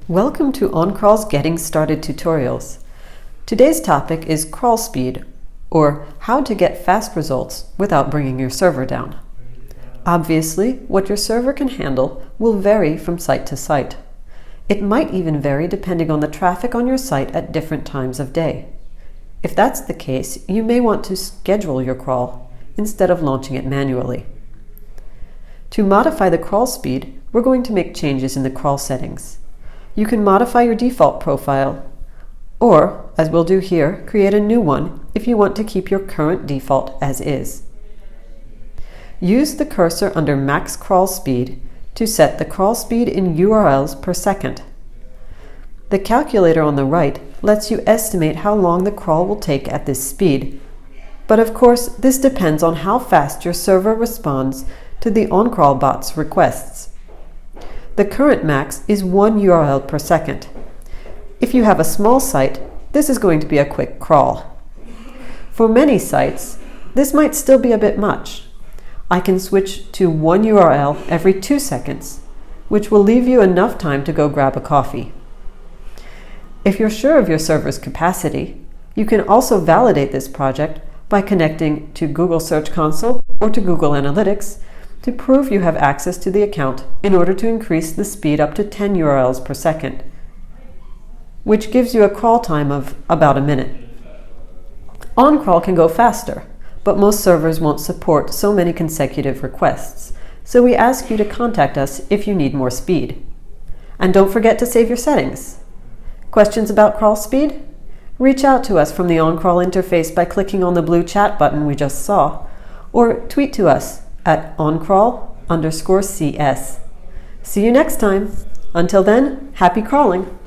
Welcome to OnCrawl's Getting Started tutorials. Today's topic is crawl speed, or how to get fast results without bringing your server down. Obviously, what your server can handle will vary from site to site. It might even vary depending on the traffic on your site at different times of day. If that's the case, you may want to schedule your crawl instead of launching it manually. To modify the crawl speed, we're going to make changes in the crawl settings. You can modify your default profile, or, as we'll do here, create a new one if you want to keep your current default as is. Use the cursor under Max Crawl Speed to set the crawl speed in URLs per second. The calculator on the right lets you estimate how long the crawl will take at this speed, but of course this depends on how fast your server responds to the OnCrawl bot's requests. The current max is 1 URL per second. If you have a small site, this is going to be a quick crawl. For many sites, this might still be a bit much. I can switch to 1 URL every 2 seconds, which will leave you enough time to go grab a coffee. If you're sure of your server's capacity, you can also validate this project by connecting to Google Search Console or to Google Analytics to prove you have access to the account in order to increase the speed up to 10 URLs per second, which gives you a crawl time of about a minute. OnCrawl can go faster, but most servers won't support so many consecutive requests, so we ask you to contact us if you need more speed. And don't forget to save your settings. Questions about crawl speed? Reach out to us from the OnCrawl interface by clicking on the blue chat button we just saw, or tweet to us at OnCrawl_CS. See you next time. Until then, happy crawling!